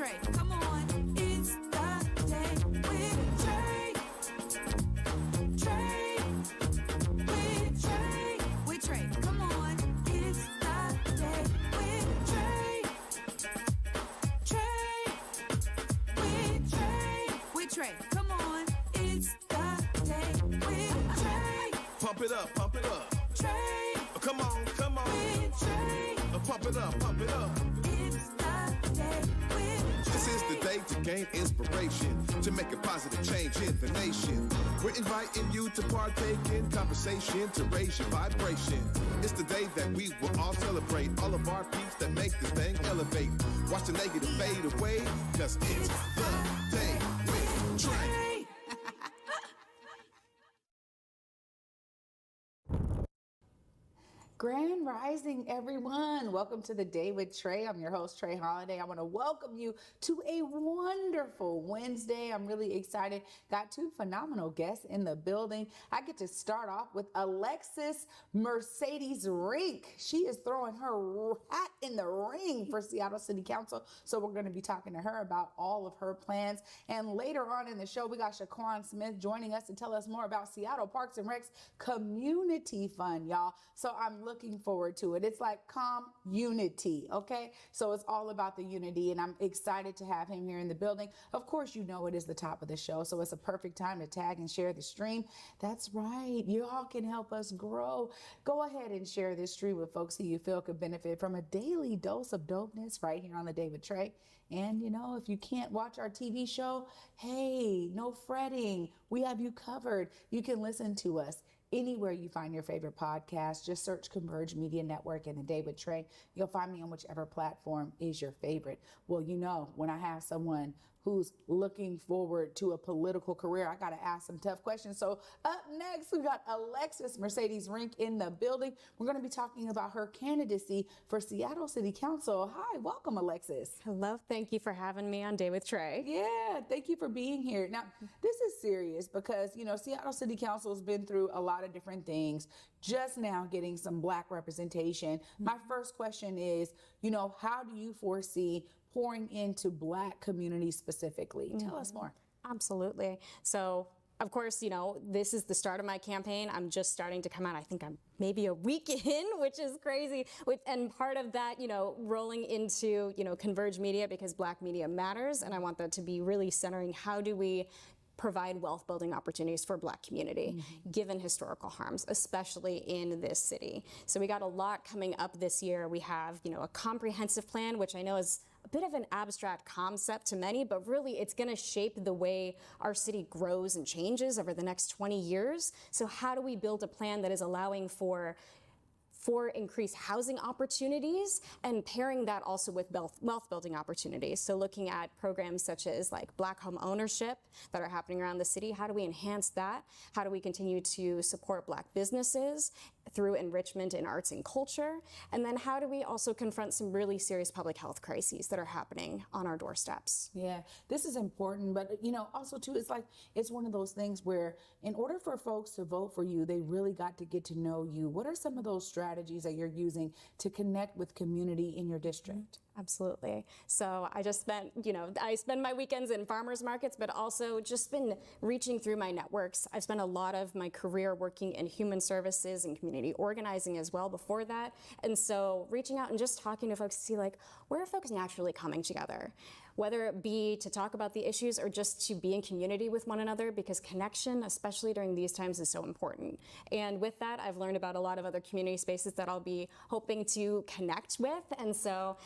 Trae. Come on, it's the day with Trae. Trae, with Trae. With Trae. Come on, it's the day with Trae. Trae, with Trae. With Trae. Come on, it's the day with Trae. Pump it up, pump it up. Trae, Come on, come on. with Trae. Pump it up, pump it up. It's the day with This is the day to gain inspiration, to make a positive change in the nation. We're inviting you to partake in conversation, to raise your vibration. It's the day that we will all celebrate all of our peeps that make this thing elevate. Watch the negative fade away, cause it's the day with Trae. Grand Rising, everyone. Welcome to the Day with Trae. I'm your host, Trae Holiday. I want to welcome you to a wonderful Wednesday. I'm really excited. Got two phenomenal guests in the building. I get to start off with Alexis Mercedes Rinck. She is throwing her hat in the ring for Seattle City Council. So we're going to be talking to her about all of her plans. And later on in the show, we got Shaquan Smith joining us to tell us more about Seattle Parks and Rec's Community Fund, y'all. So I'm looking forward to it. It's like unity, okay? So it's all about the unity, and I'm excited to have him here in the building. Of course, you know it is the top of the show, so it's a perfect time to tag and share the stream. That's right. You all can help us grow. Go ahead and share this stream with folks who you feel could benefit from a daily dose of dopeness right here on the Day with Trae. And, you know, if you can't watch our TV show, hey, no fretting. We have you covered. You can listen to us anywhere you find your favorite podcast. Just search Converge Media Network and The Day with Trae. You'll find me on whichever platform is your favorite. Well, you know, when I have someone who's looking forward to a political career, I got to ask some tough questions. So up next, we got Alexis Mercedes Rinck in the building. We're going to be talking about her candidacy for Seattle City Council. Hi, welcome, Alexis. Hello, thank you for having me on Day with Trae. Yeah, thank you for being here. Now, this is serious because, you know, Seattle City Council has been through a lot of different things, just now getting some Black representation. My first question is, you know, how do you foresee pouring into Black communities specifically? Tell us more. Absolutely. So, of course, you know, this is the start of my campaign. I'm just starting to come out. I think I'm maybe a week in, which is crazy. And part of that, you know, rolling into, you know, Converge Media, because Black media matters. And I want that to be really centering, how do we provide wealth building opportunities for Black community, given historical harms, especially in this city. So we got a lot coming up this year. We have, you know, a comprehensive plan, which I know is a bit of an abstract concept to many, but really it's going to shape the way our city grows and changes over the next 20 years. So how do we build a plan that is allowing for increased housing opportunities and pairing that also with wealth building opportunities? So looking at programs such as like Black home ownership that are happening around the city, how do we enhance that? How do we continue to support Black businesses through enrichment in arts and culture? And then how do we also confront some really serious public health crises that are happening on our doorsteps? Yeah, this is important, but you know, also too, it's like, it's one of those things where in order for folks to vote for you, they really got to get to know you. What are some of those strategies that you're using to connect with community in your district? Absolutely. So I just spent, you know, I spend my weekends in farmers markets, but also just been reaching through my networks. I've spent a lot of my career working in human services and community organizing as well before that. And so reaching out and just talking to folks to see, like, where are folks naturally coming together? Whether it be to talk about the issues or just to be in community with one another, because connection, especially during these times, is so important. And with that, I've learned about a lot of other community spaces that I'll be hoping to connect with. And so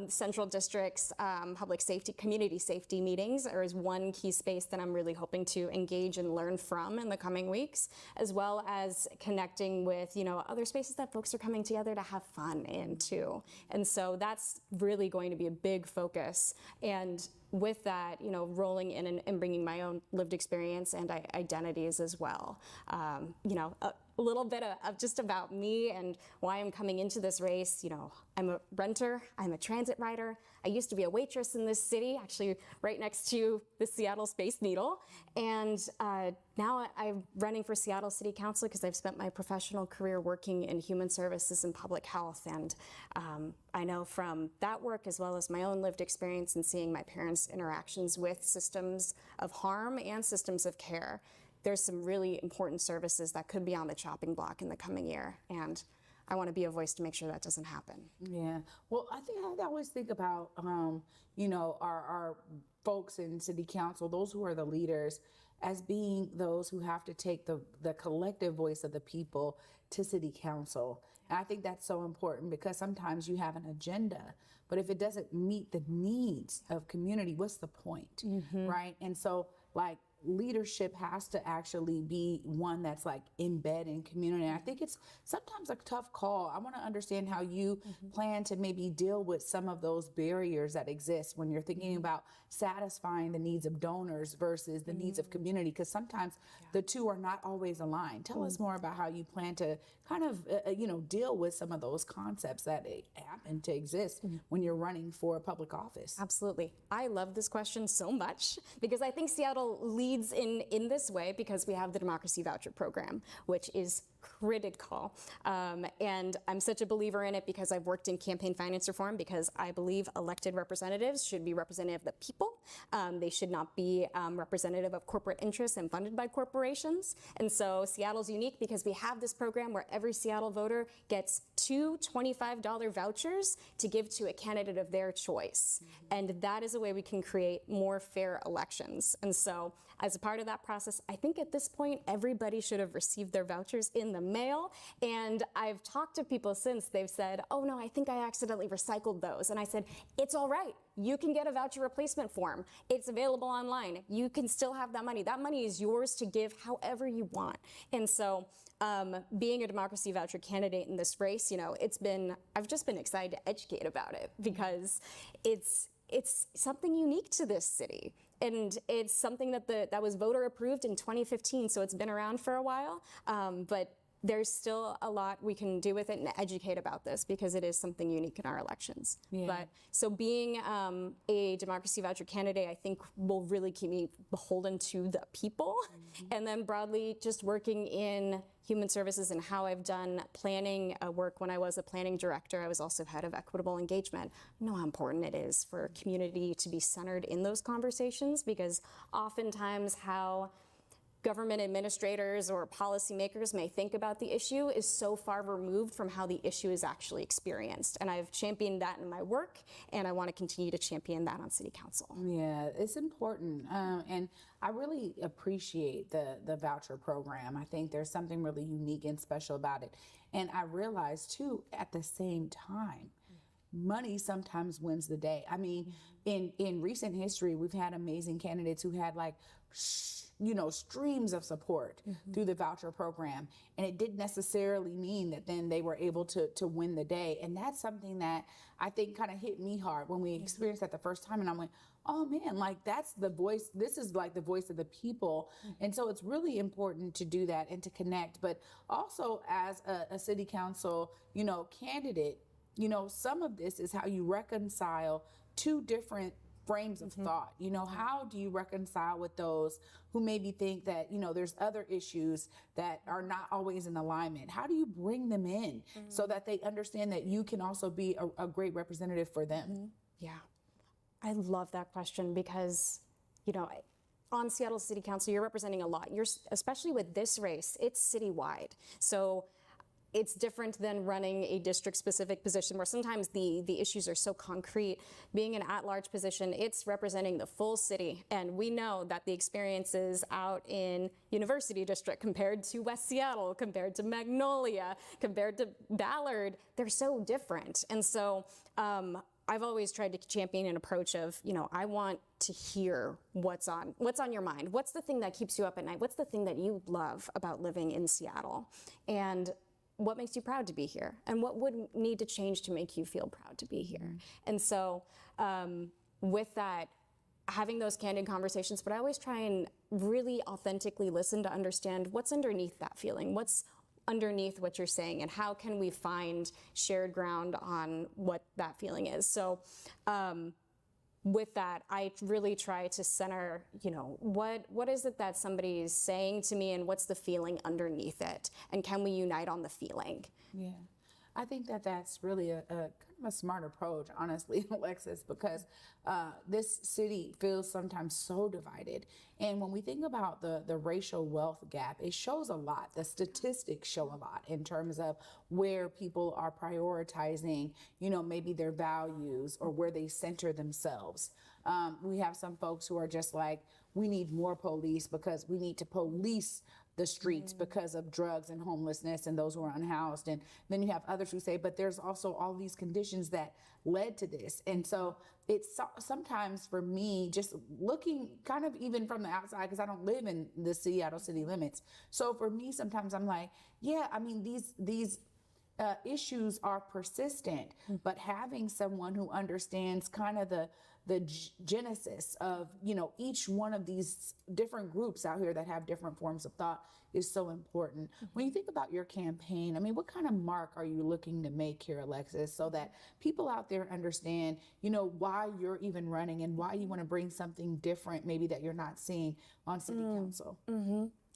Central District's public safety, community safety meetings is one key space that I'm really hoping to engage and learn from in the coming weeks, as well as connecting with, you know, other spaces that folks are coming together to have fun in too. And so that's really going to be a big focus. And with that, you know, rolling in and bringing my own lived experience and identities as well. You know, a little bit of just about me and why I'm coming into this race. You know, I'm a renter, I'm a transit rider. I used to be a waitress in this city, actually right next to the Seattle Space Needle. And now I'm running for Seattle City Council because I've spent my professional career working in human services and public health. And I know from that work, as well as my own lived experience and seeing my parents' interactions with systems of harm and systems of care, there's some really important services that could be on the chopping block in the coming year. And I want to be a voice to make sure that doesn't happen. Yeah. Well, I always think about, you know, our folks in city council, those who are the leaders, as being those who have to take the collective voice of the people to city council. And I think that's so important because sometimes you have an agenda, but if it doesn't meet the needs of community, what's the point, right? And so, like, leadership has to actually be one that's like embedded in community. And I think it's sometimes a tough call. I want to understand how you plan to maybe deal with some of those barriers that exist when you're thinking about satisfying the needs of donors versus the needs of community, because sometimes the two are not always aligned. Tell us more about how you plan to kind of, you know, deal with some of those concepts that happen to exist when you're running for a public office. Absolutely. I love this question so much because I think Seattle leads in this way because we have the Democracy Voucher Program, which is critical. And I'm such a believer in it because I've worked in campaign finance reform, because I believe elected representatives should be representative of the people. They should not be representative of corporate interests and funded by corporations. And so Seattle's unique because we have this program where every Seattle voter gets two $25 vouchers to give to a candidate of their choice. And that is a way we can create more fair elections. And so as a part of that process, I think at this point, everybody should have received their vouchers in the mail. And I've talked to people since. They've said, oh no, I think I accidentally recycled those. And I said, it's all right. You can get a voucher replacement form. It's available online. You can still have that money. That money is yours to give however you want. And so being a democracy voucher candidate in this race, you know, I've just been excited to educate about it because it's something unique to this city. And it's something that was voter approved in 2015, so it's been around for a while. But there's still a lot we can do with it and educate about this because it is something unique in our elections. Yeah. But so being a democracy voucher candidate, I think will really keep me beholden to the people. And then broadly, just working in human services and how I've done planning work. When I was a planning director, I was also head of equitable engagement. I know how important it is for community to be centered in those conversations, because oftentimes how government administrators or policymakers may think about the issue is so far removed from how the issue is actually experienced. And I've championed that in my work, and I want to continue to champion that on City Council. Yeah, it's important. And I really appreciate the voucher program. I think there's something really unique and special about it. And I realize too, at the same time, money sometimes wins the day. I mean, in recent history, we've had amazing candidates who had like, you know, streams of support through the voucher program. And it didn't necessarily mean that then they were able to win the day. And that's something that I think kind of hit me hard when we experienced that the first time. And I went, oh man, like that's the voice, this is like the voice of the people. And so it's really important to do that and to connect. But also as a city council, you know, candidate, you know, some of this is how you reconcile two different frames of thought. You know, how do you reconcile with those who maybe think that, you know, there's other issues that are not always in alignment? How do you bring them in so that they understand that you can also be a great representative for them? Yeah, I love that question because, you know, on Seattle City Council, you're representing a lot. Especially with this race, it's citywide. So it's different than running a district-specific position where sometimes the issues are so concrete. Being an at-large position, it's representing the full city. And we know that the experiences out in University District compared to West Seattle, compared to Magnolia, compared to Ballard, they're so different. And so I've always tried to champion an approach of, you know, I want to hear what's on your mind. What's the thing that keeps you up at night? What's the thing that you love about living in Seattle? And what makes you proud to be here? And what would need to change to make you feel proud to be here? And so with that, having those candid conversations, but I always try and really authentically listen to understand what's underneath that feeling. underneath what you're saying, and how can we find shared ground on what that feeling is. So with that, I really try to center, what is it that somebody is saying to me, and what's the feeling underneath it, and can we unite on the feeling? Yeah, I think that that's really a kind of a smart approach, honestly, Alexis, because this city feels sometimes so divided. And when we think about the racial wealth gap, it shows a lot. The statistics show a lot in terms of where people are prioritizing, maybe their values or where they center themselves. We have some folks who are just like, we need more police because we need to police the streets because of drugs and homelessness and those who are unhoused. And then you have others who say, but there's also all these conditions that led to this. And so it's sometimes for me, just looking kind of even from the outside, because I don't live in the Seattle city limits. So for me, sometimes I'm like, yeah, I mean, these issues are persistent, but having someone who understands kind of the genesis of, each one of these different groups out here that have different forms of thought is so important. When you think about your campaign, I mean, what kind of mark are you looking to make here, Alexis, so that people out there understand, why you're even running and why you want to bring something different, maybe that you're not seeing on city council?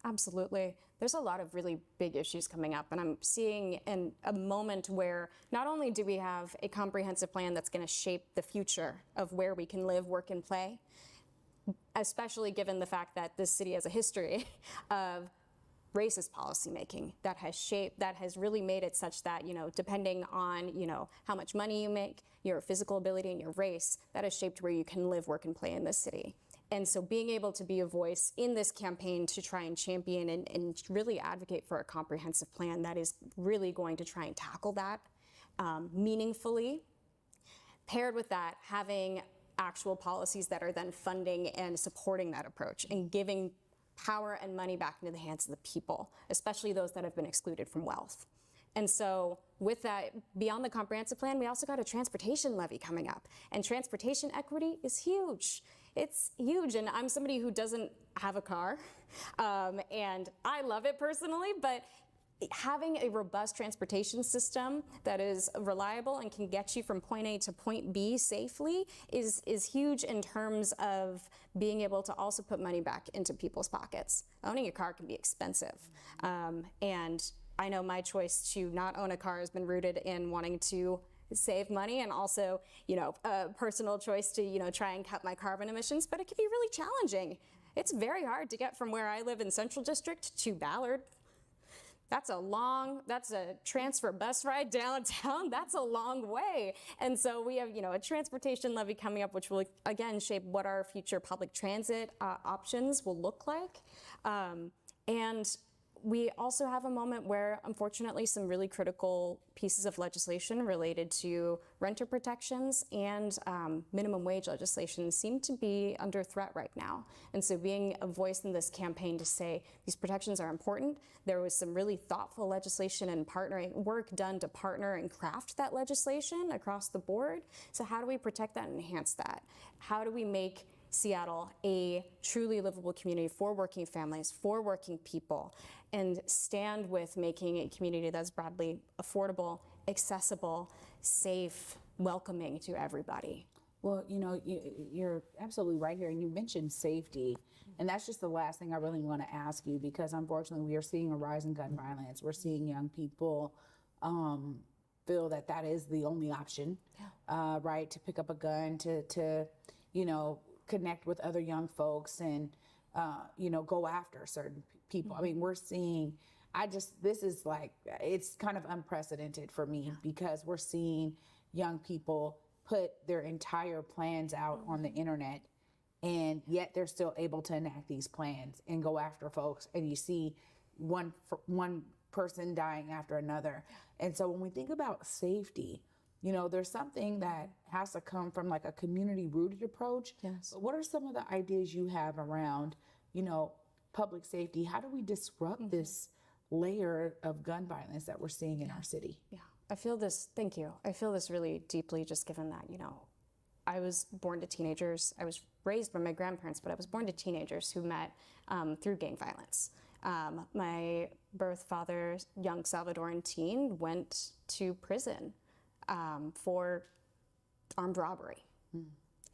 Absolutely. There's a lot of really big issues coming up, and I'm seeing a moment where not only do we have a comprehensive plan that's going to shape the future of where we can live, work, and play, especially given the fact that this city has a history of racist policymaking that has really made it such that, depending on, how much money you make, your physical ability, and your race, that has shaped where you can live, work, and play in this city. And so being able to be a voice in this campaign to try and champion and really advocate for a comprehensive plan that is really going to try and tackle that meaningfully, paired with that, having actual policies that are then funding and supporting that approach and giving power and money back into the hands of the people, especially those that have been excluded from wealth. And so with that, beyond the comprehensive plan, we also got a transportation levy coming up. And transportation equity is huge. It's huge. And I'm somebody who doesn't have a car, and I love it personally, but having a robust transportation system that is reliable and can get you from point A to point B safely is huge in terms of being able to also put money back into people's pockets. Owning a car can be expensive. And I know my choice to not own a car has been rooted in wanting to save money, and also, a personal choice to, try and cut my carbon emissions, but it can be really challenging. It's very hard to get from where I live in Central District to Ballard. That's a transfer bus ride downtown. That's a long way. And so we have, a transportation levy coming up, which will, again, shape what our future public transit options will look like. And we also have a moment where, unfortunately, some really critical pieces of legislation related to renter protections and minimum wage legislation seem to be under threat right now. And so being a voice in this campaign to say these protections are important, there was some really thoughtful legislation and partnering work done to partner and craft that legislation across the board. So how do we protect that and enhance that? How do we make Seattle a truly livable community for working families, for working people, and stand with making a community that's broadly affordable, accessible, safe, welcoming to everybody? Well, you're absolutely right here. And you mentioned safety. And that's just the last thing I really want to ask you, because unfortunately we are seeing a rise in gun violence. We're seeing young people feel that is the only option, right? To pick up a gun, to connect with other young folks and, go after certain people. I mean, we're seeing, this is like, it's kind of unprecedented for me, because we're seeing young people put their entire plans out on the internet, and yet they're still able to enact these plans and go after folks. And you see one person dying after another. And so when we think about safety, there's something that has to come from like a community rooted approach. Yes. But what are some of the ideas you have around, public safety? How do we disrupt this layer of gun violence that we're seeing in our city? Yeah, I feel this, thank you. I feel this really deeply, just given that, I was born to teenagers. I was raised by my grandparents, but I was born to teenagers who met through gang violence. My birth father's young Salvadoran teen went to prison for armed robbery.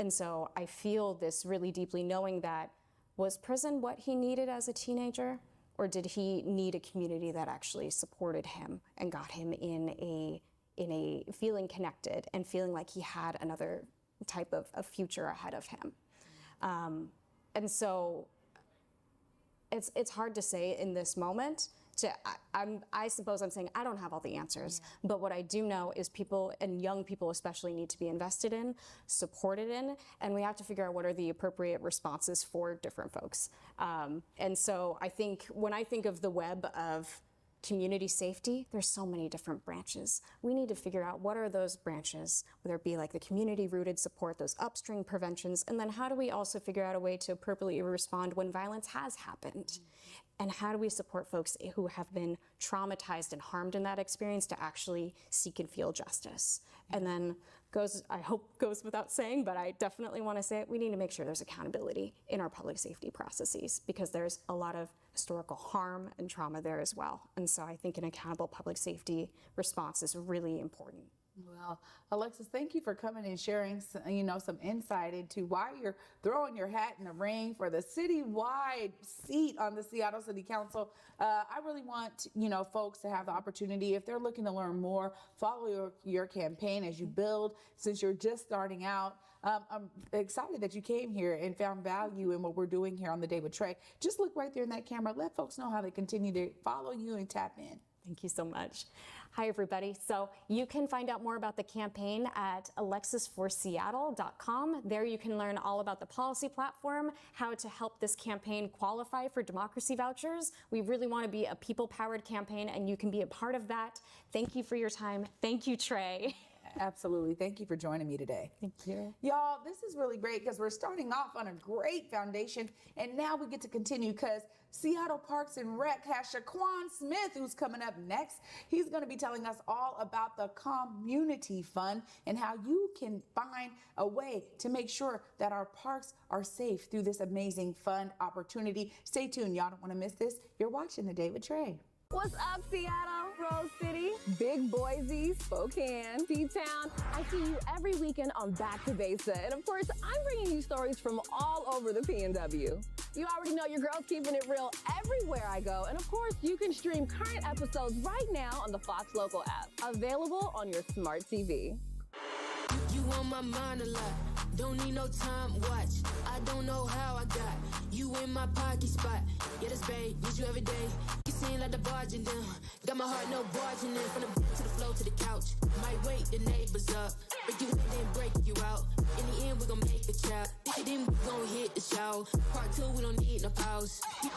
And so I feel this really deeply, knowing that, was prison what he needed as a teenager? Or did he need a community that actually supported him and got him in a feeling connected and feeling like he had another type of future ahead of him? And so it's hard to say in this moment. I suppose I'm saying I don't have all the answers, but what I do know is people, and young people especially, need to be invested in, supported in, and we have to figure out what are the appropriate responses for different folks. And so I think when I think of the web of community safety, there's so many different branches. We need to figure out what are those branches, whether it be like the community-rooted support, those upstream preventions, and then how do we also figure out a way to appropriately respond when violence has happened? And how do we support folks who have been traumatized and harmed in that experience to actually seek and feel justice? And then I hope goes without saying, but I definitely want to say it, we need to make sure there's accountability in our public safety processes, because there's a lot of historical harm and trauma there as well. And so I think an accountable public safety response is really important. Well, Alexis, thank you for coming and sharing, some insight into why you're throwing your hat in the ring for the citywide seat on the Seattle City Council. I really want, folks to have the opportunity, if they're looking to learn more, follow your campaign as you build, since you're just starting out. I'm excited that you came here and found value in what we're doing here on The Day with Trae. Just look right there in that camera. Let folks know how they continue to follow you and tap in. Thank you so much. Hi, everybody. So you can find out more about the campaign at alexisforseattle.com. There you can learn all about the policy platform, how to help this campaign qualify for democracy vouchers. We really want to be a people-powered campaign, and you can be a part of that. Thank you for your time. Thank you, Trae. Absolutely. Thank you for joining me today. Thank you. Y'all, this is really great because we're starting off on a great foundation, and now we get to continue because Seattle Parks and Rec has Shaquan Smith, who's coming up next. He's going to be telling us all about the community fund and how you can find a way to make sure that our parks are safe through this amazing fund opportunity. Stay tuned. Y'all don't want to miss this. You're watching The Day with Trae. What's up, Seattle, Rose City, Big Boise, Spokane, T-Town? I see you every weekend on Back to Besa. And of course, I'm bringing you stories from all over the PNW. You already know your girl's keeping it real everywhere I go. And of course, you can stream current episodes right now on the Fox Local app, available on your smart TV. You on my mind a lot, don't need no time watch. I don't know how I got you in my pocket spot. Yeah, that's babe, need you every day. You seem like the barging down, got my heart no barging in. From the bed to the floor to the couch, might wake the neighbors up, break you in and break you out. In the end, we gon' make a child. Then we gon' hit the show. Part 2, we don't need no pause. You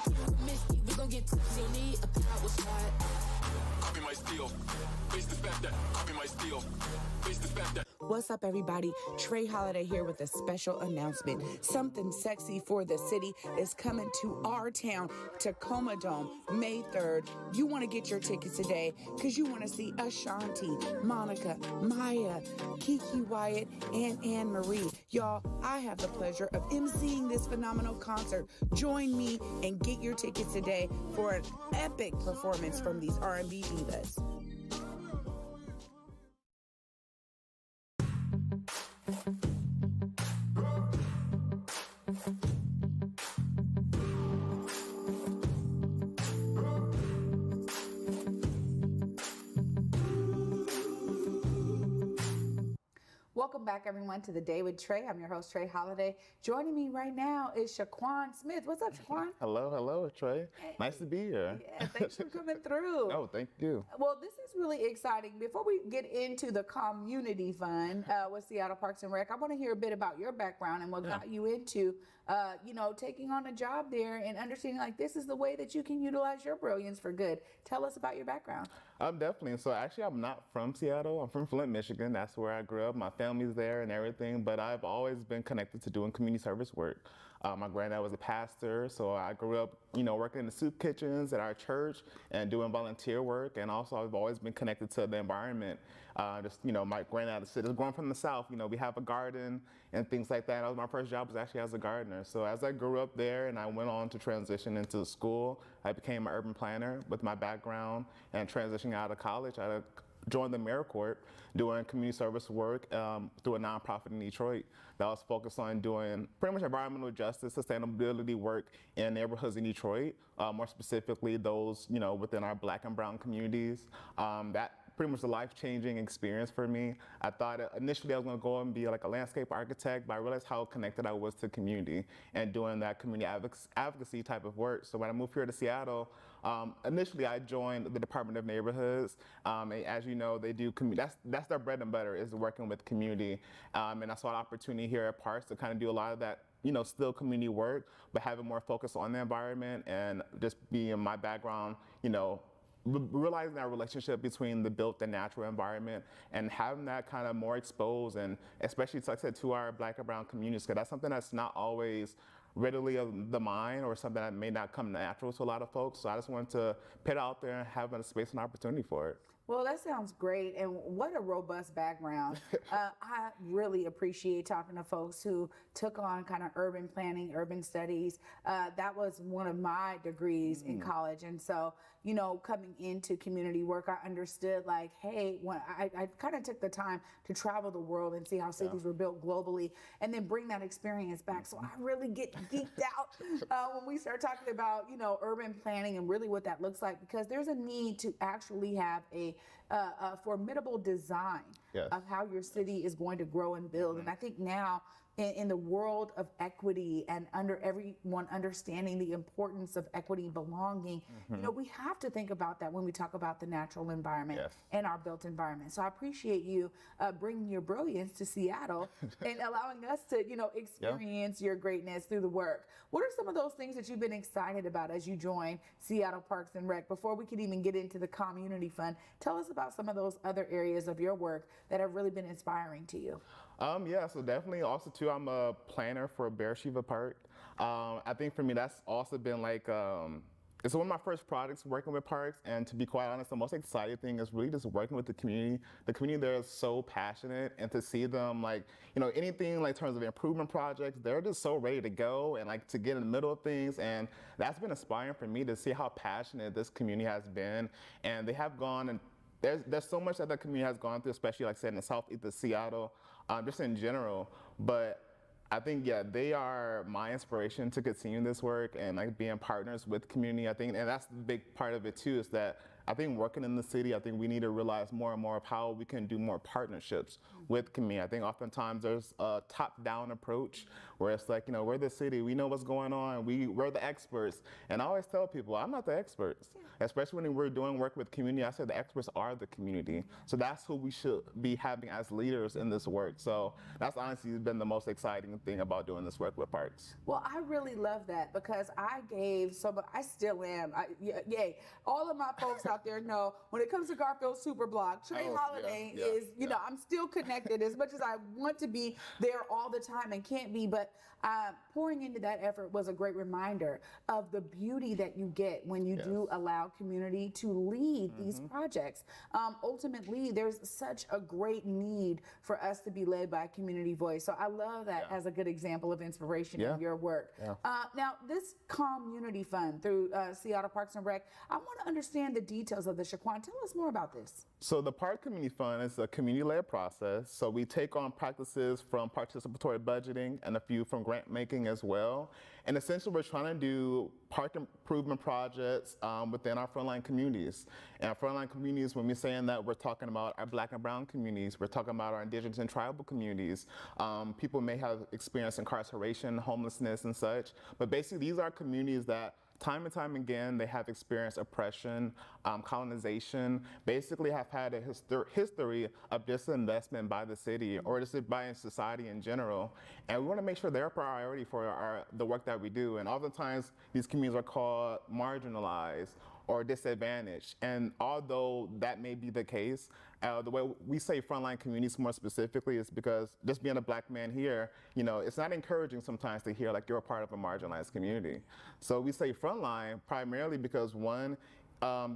miss me, we gon' get cookies, you don't need a power shot. Copy my steel, face the fact that, copy my steel, face the fact that. What's up, everybody? Trae Holiday here with a special announcement. Something sexy for the city is coming to our town, Tacoma Dome, May 3rd. You want to get your tickets today because you want to see Ashanti, Monica, Maya, Kiki Wyatt, and Anne Marie. Y'all, I have the pleasure of emceeing this phenomenal concert. Join me and get your tickets today for an epic performance from these R&B divas. Welcome back, everyone, to The Day with Trae. I'm your host, Trae Holiday. Joining me right now is Shaquan Smith. What's up, Shaquan? Hello, Trae. Hey. Nice to be here. Yeah, thanks for coming through. Oh, thank you. Well, this is really exciting. Before we get into the community fund with Seattle Parks and Rec, I want to hear a bit about your background and what got you into, taking on a job there and understanding like this is the way that you can utilize your brilliance for good. Tell us about your background. Definitely. So actually, I'm not from Seattle. I'm from Flint, Michigan. That's where I grew up. My family's there and everything, but I've always been connected to doing community service work. My granddad was a pastor, so I grew up, working in the soup kitchens at our church and doing volunteer work. And also, I've always been connected to the environment. My granddad is growing from the South. We have a garden and things like that. My first job was actually as a gardener. So as I grew up there and I went on to transition into school, I became an urban planner with my background, and transitioning out of college, I joined the AmeriCorps doing community service work through a nonprofit in Detroit that was focused on doing pretty much environmental justice, sustainability work in neighborhoods in Detroit, more specifically those, you know, within our Black and brown communities. That pretty much a life-changing experience for me. I thought initially I was going to go and be like a landscape architect, but I realized how connected I was to community and doing that community advocacy type of work. So when I moved here to Seattle, initially I joined the Department of Neighborhoods. And as you know, they do that's their bread and butter, is working with community. And I saw an opportunity here at Parks to kind of do a lot of that, you know, still community work, but having more focus on the environment, and just being my background, you know, realizing that relationship between the built and natural environment, and having that kind of more exposed, and especially, like I said, to our Black and brown communities, because that's something that's not always readily of the mind, or something that may not come natural to a lot of folks. So I just wanted to put it out there and have a space and opportunity for it. Well, that sounds great, and what a robust background. I really appreciate talking to folks who took on kind of urban planning, urban studies. That was one of my degrees in college, and so, you know, coming into community work, I understood, like, hey, when I kind of took the time to travel the world and see how cities were built globally, and then bring that experience back. So I really get geeked out when we start talking about, you know, urban planning and really what that looks like, because there's a need to actually have a formidable design of how your city is going to grow and build. And I think now, in the world of equity, and under everyone understanding the importance of equity and belonging, you know, we have to think about that when we talk about the natural environment and our built environment. So I appreciate you bringing your brilliance to Seattle and allowing us to, you know, experience your greatness through the work. What are some of those things that you've been excited about as you join Seattle Parks and Rec? Before we could even get into the community fund, tell us about some of those other areas of your work that have really been inspiring to you. Yeah, so definitely also too, I'm a planner for Beersheba Park. I think for me, that's also been like, it's one of my first projects working with parks, and to be quite honest, the most exciting thing is really just working with the community. The community there is so passionate, and to see them, like, you know, anything like in terms of improvement projects, they're just so ready to go and like to get in the middle of things. And that's been inspiring for me to see how passionate this community has been. And they have gone, and there's so much that the community has gone through, especially like I said in the southeast of Seattle, just in general. But I think, yeah, they are my inspiration to continue this work and like being partners with community. I think, and that's the big part of it too, is that I think working in the city, I think we need to realize more and more of how we can do more partnerships with community. I think oftentimes there's a top-down approach where it's like, you know, we're the city, we know what's going on, we're the experts. And I always tell people, I'm not the experts. Especially when we're doing work with community, I said the experts are the community. So that's who we should be having as leaders in this work. So that's honestly been the most exciting thing about doing this work with parks. Well, I really love that, because I gave I still am. Yay. All of my folks out there know, when it comes to Garfield Superblock, Trae Holiday is, you know, I'm still connected as much as I want to be there all the time and can't be, but pouring into that effort was a great reminder of the beauty that you get when you do allow community to lead these projects. Ultimately, there's such a great need for us to be led by a community voice. So I love that as a good example of inspiration in your work. Now, this community fund through Seattle Parks and Rec, I want to understand the details of the Shaquan. Tell us more about this. So the Park Community Fund is a community-led process. So we take on practices from participatory budgeting and a few from grant making as well. And essentially we're trying to do park improvement projects within our frontline communities. And our frontline communities, when we're saying that, we're talking about our Black and brown communities, we're talking about our indigenous and tribal communities. People may have experienced incarceration, homelessness and such, but basically these are communities that time and time again, they have experienced oppression, colonization, basically have had a history of disinvestment by the city or just by society in general. And we want to make sure they're a priority for the work that we do. And oftentimes, these communities are called marginalized or disadvantaged. And although that may be the case, the way we say frontline communities more specifically is because just being a Black man here, you know, it's not encouraging sometimes to hear like you're a part of a marginalized community. So we say frontline primarily because one,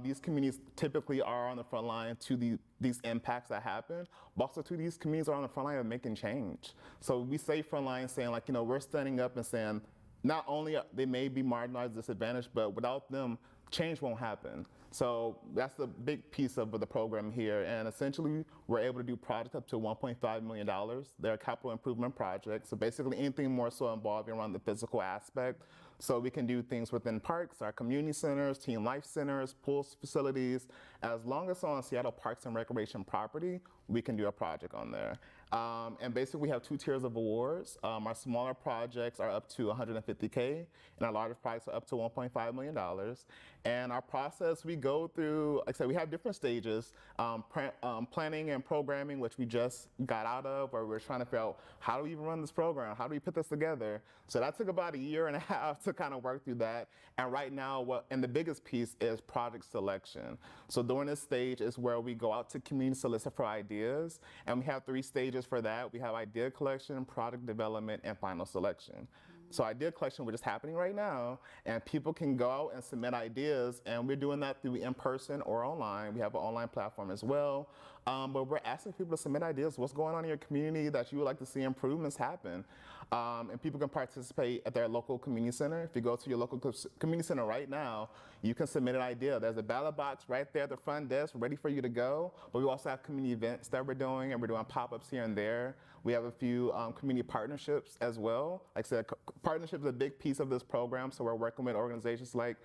these communities typically are on the front line to these impacts that happen, but also to these communities are on the front line of making change. So we say front line saying like, we're standing up and saying, not only they may be marginalized, disadvantaged, but without them, change won't happen. So that's the big piece of the program here. And essentially, we're able to do projects up to $1.5 million. They're capital improvement projects. So basically anything more so involving around the physical aspect. So we can do things within parks, our community centers, teen life centers, pool facilities. As long as it's on Seattle Parks and Recreation property, we can do a project on there. And basically we have 2 tiers of awards. Our smaller projects are up to $150K, and our larger projects are up to $1.5 million. And our process, we go through, like I said, we have different stages. Planning and programming, which we just got out of, where we're trying to figure out how do we even run this program? How do we put this together? So that took about a year and a half to kind of work through that. And right now, and the biggest piece is project selection. So during this stage is where we go out to community, solicit for ideas, and we have 3 stages for that. We have idea collection, product development, and final selection. So idea collection, which is happening right now, and people can go out and submit ideas, and we're doing that through in-person or online. We have an online platform as well. But we're asking people to submit ideas. What's going on in your community that you would like to see improvements happen? And people can participate at their local community center. If you go to your local community center right now, you can submit an idea. There's a ballot box right there at the front desk ready for you to go. But we also have community events that we're doing, and we're doing pop-ups here and there. We have a few community partnerships as well. Like I said, partnership is a big piece of this program, so we're working with organizations like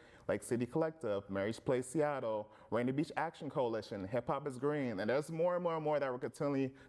City Collective, Mary's Place Seattle, Rainy Beach Action Coalition, Hip Hop is Green, and there's more and more and more that we're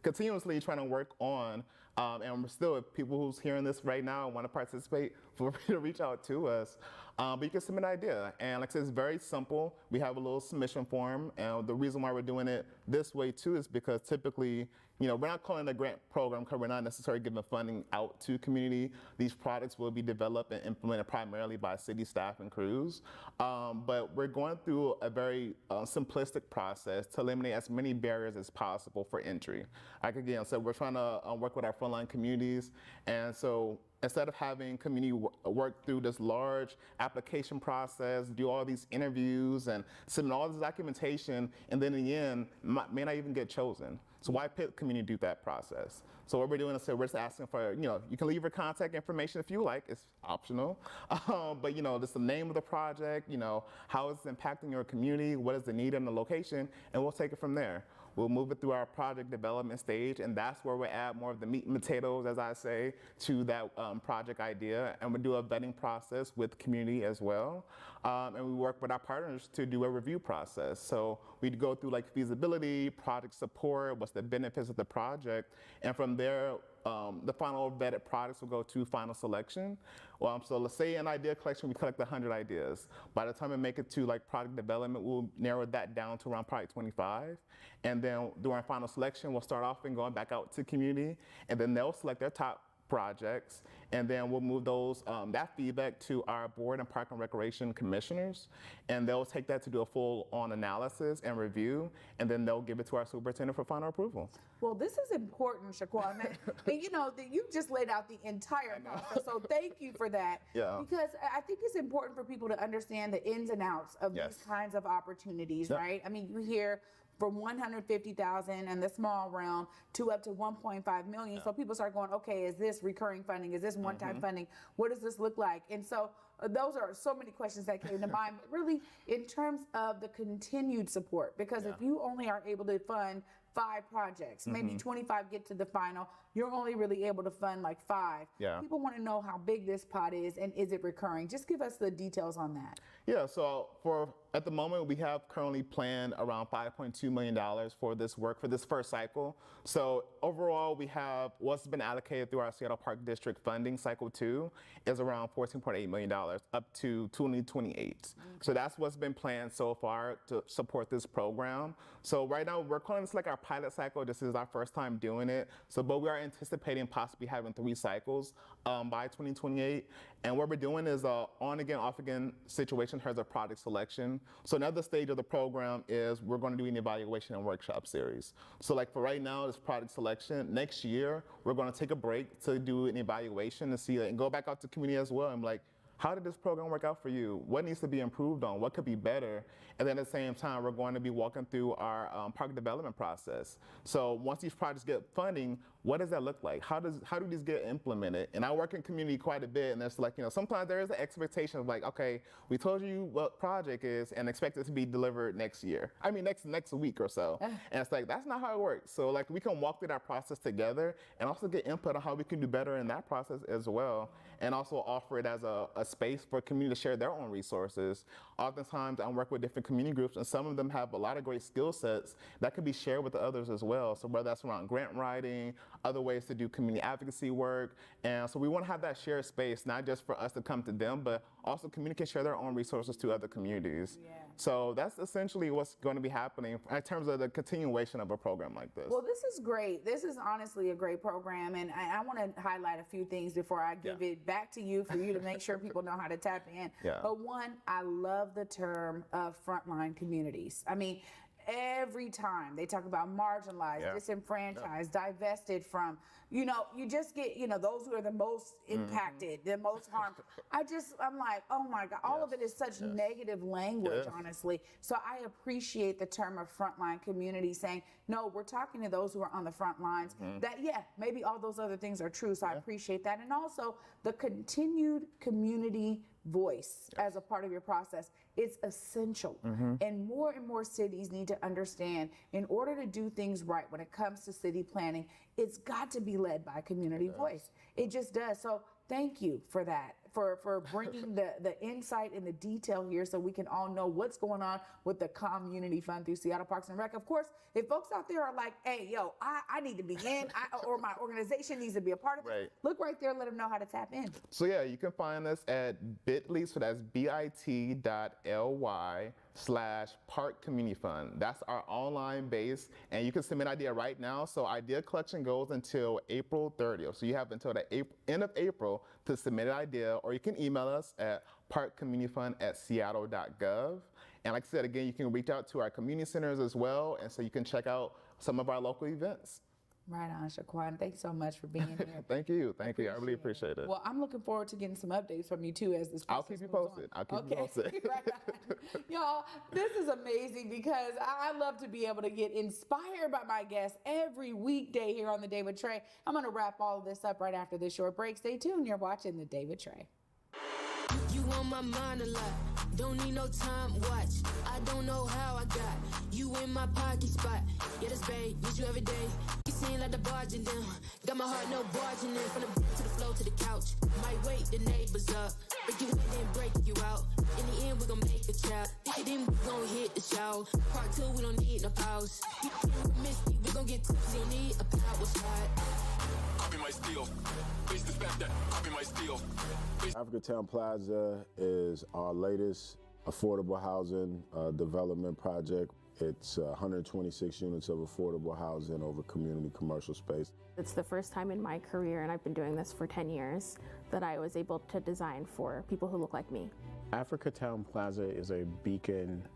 continuously trying to work on. And we're still, if people who's hearing this right now and want to participate, feel free to reach out to us. But you can submit an idea. And like I said, it's very simple. We have a little submission form. And the reason why we're doing it this way too is because typically, we're not calling it a grant program because we're not necessarily giving funding out to community. These products will be developed and implemented primarily by city staff and crews. But we're going through a very simplistic process to eliminate as many barriers as possible for entry. Like again, so we're trying to work with our frontline communities. And so instead of having community work through this large application process, do all these interviews and submit all this documentation, and then in the end, may not even get chosen. So why put community do that process? So what we're doing is we're just asking for, you can leave your contact information if you like, it's optional. But just the name of the project, how it's impacting your community, what is the need in the location, and we'll take it from there. We'll move it through our project development stage, and that's where we add more of the meat and potatoes, as I say, to that project idea. And we do a vetting process with community as well. And we work with our partners to do a review process. So we'd go through like feasibility, project support, what's the benefits of the project, and from there, the final vetted products will go to final selection. So let's say in idea collection, we collect 100 ideas. By the time we make it to like product development, we'll narrow that down to around probably 25. And then during final selection, we'll start off and going back out to community, and then they'll select their top projects, and then we'll move those that feedback to our board and park and recreation commissioners, and they'll take that to do a full-on analysis and review, and then they'll give it to our superintendent for final approval. Well, this is important, Shaquan. And that you just laid out the entire process, so thank you for that. Yeah. Because I think it's important for people to understand the ins and outs of Yes. these kinds of opportunities, Yep. right? I mean, you hear from 150,000 in the small realm to up to 1.5 million. So people start going, okay, is this recurring funding? Is this one-time funding? What does this look like? And so those are so many questions that came to mind, but really in terms of the continued support, because if you only are able to fund 5 projects, maybe 25 get to the final, you're only really able to fund like 5. Yeah. People want to know how big this pot is and is it recurring? Just give us the details on that. Yeah, so at the moment, we have currently planned around $5.2 million for this work, for this first cycle. So overall, we have what's been allocated through our Seattle Park District funding, cycle 2, is around $14.8 million up to 2028. So that's what's been planned so far to support this program. So right now, we're calling this like our pilot cycle. This is our first time doing it. But we are anticipating possibly having 3 cycles by 2028. And what we're doing is on again, off again situation in terms of project selection. So another stage of the program is we're going to do an evaluation and workshop series. So like for right now, it's project selection. Next year, we're going to take a break to do an evaluation to see and go back out to community as well. And like, how did this program work out for you? What needs to be improved on? What could be better? And then at the same time, we're going to be walking through our park development process. So once these projects get funding, what does that look like? How do these get implemented? And I work in community quite a bit, and it's like, sometimes there is an expectation of like, okay, we told you what project is and expect it to be delivered next year. I mean, next week or so. And it's like, that's not how it works. So like, we can walk through that process together and also get input on how we can do better in that process as well. And also offer it as a space for community to share their own resources. Oftentimes, I work with different community groups, and some of them have a lot of great skill sets that can be shared with the others as well. So whether that's around grant writing, other ways to do community advocacy work. And so we want to have that shared space, not just for us to come to them, but also community can share their own resources to other communities. Yeah. So that's essentially what's going to be happening in terms of the continuation of a program like this. Well, this is great. This is honestly a great program, and I want to highlight a few things before I give it back to you for you to make sure people know how to tap in. But one, I love the term of frontline communities. I mean, every time they talk about marginalized, disenfranchised, divested from, you just get, those who are the most impacted, the most harmed. I'm like, oh my God, all of it is such negative language, honestly. So I appreciate the term of frontline community saying, no, we're talking to those who are on the front lines. That, maybe all those other things are true. So I appreciate that. And also the continued community voice as a part of your process. It's essential. And more cities need to understand, in order to do things right when it comes to city planning, it's got to be led by community voice. It just does. So thank you for that, for bringing the insight and the detail here so we can all know what's going on with the community fund through Seattle Parks and Rec. Of course, if folks out there are like, hey, yo, I need to be in, or my organization needs to be a part of it, look right there and let them know how to tap in. So you can find us at bit.ly, so that's bit.ly/Park Community Fund. That's our online base, and you can submit an idea right now. So idea collection goes until April 30th. So you have until the end of April to submit an idea, or you can email us at parkcommunityfund@seattle.gov. And like I said, again, you can reach out to our community centers as well, and so you can check out some of our local events. Right on, Shaquan. Thanks so much for being here. Thank you. I really appreciate it. Well, I'm looking forward to getting some updates from you too as this process I'll keep you posted. I'll keep you posted. Right on. Y'all, this is amazing because I love to be able to get inspired by my guests every weekday here on The Day with Trae. I'm going to wrap all of this up right after this short break. Stay tuned. You're watching The Day with Trae. You on my mind a lot. Don't need no time, watch. I don't know how I got you in my pocket spot. Yeah, that's babe, miss you every day. You seem like the barging down. Got my heart no barging in. From the bed to the floor to the couch. Might wake the neighbors up. Break you in and break you out. In the end, we gon' make a child. Then we gon' hit the show. Part 2, we don't need no pause. You miss me, we gon' get tipsy. Don't need a power slide. Copy my steel. Face the fact that copy my steel. Africatown Plaza is our latest affordable housing development project. It's 126 units of affordable housing over community commercial space. It's the first time in my career, and I've been doing this for 10 years, that I was able to design for people who look like me. Africatown Plaza is a beacon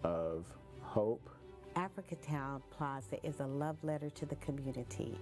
of hope. Africatown Plaza is a love letter to the community.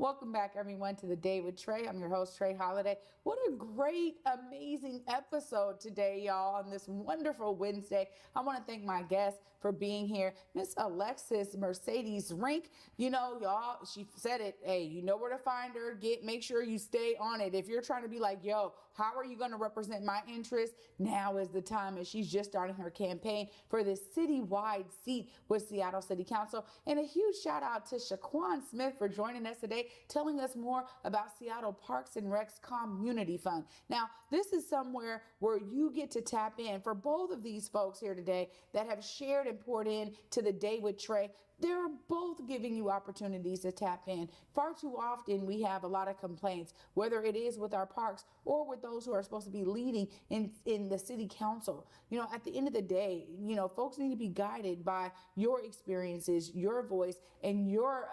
Welcome back, everyone, to The Day with Trae. I'm your host, Trae Holiday. What a great, amazing episode today, y'all, on this wonderful Wednesday. I want to thank my guest for being here, Miss Alexis Mercedes Rinck. You know, y'all, she said it, hey, you know where to find her. Make sure you stay on it. If you're trying to be like, yo, how are you going to represent my interests? Now is the time, as she's just starting her campaign for this citywide seat with Seattle City Council. And a huge shout out to Shaquan Smith for joining us today, telling us more about Seattle Parks and Rec's Community Fund. Now, this is somewhere where you get to tap in for both of these folks here today that have shared and poured in to The Day with Trae. They're both giving you opportunities to tap in. Far too often we have a lot of complaints, whether it is with our parks or with those who are supposed to be leading in the city council. You know, at the end of the day, you know, folks need to be guided by your experiences, your voice, and your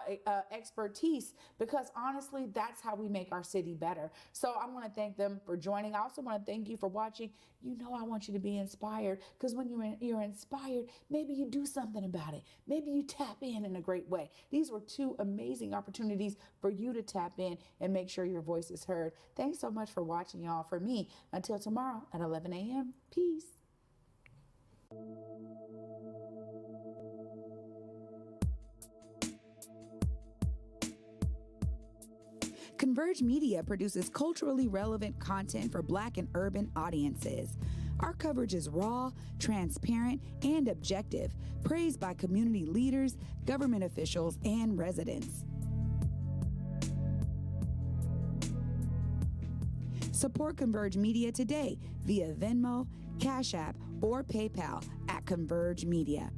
expertise, because honestly, that's how we make our city better. So I want to thank them for joining. I also want to thank you for watching. You know, I want you to be inspired, because when you're inspired, maybe you do something about it. Maybe you tap in a great way. These were two amazing opportunities for you to tap in and make sure your voice is heard. Thanks so much for watching, y'all. For me, until tomorrow at 11 a.m. Peace. Converge Media produces culturally relevant content for Black and urban audiences. Our coverage is raw, transparent, and objective, praised by community leaders, government officials, and residents. Support Converge Media today via Venmo, Cash App, or PayPal at Converge Media.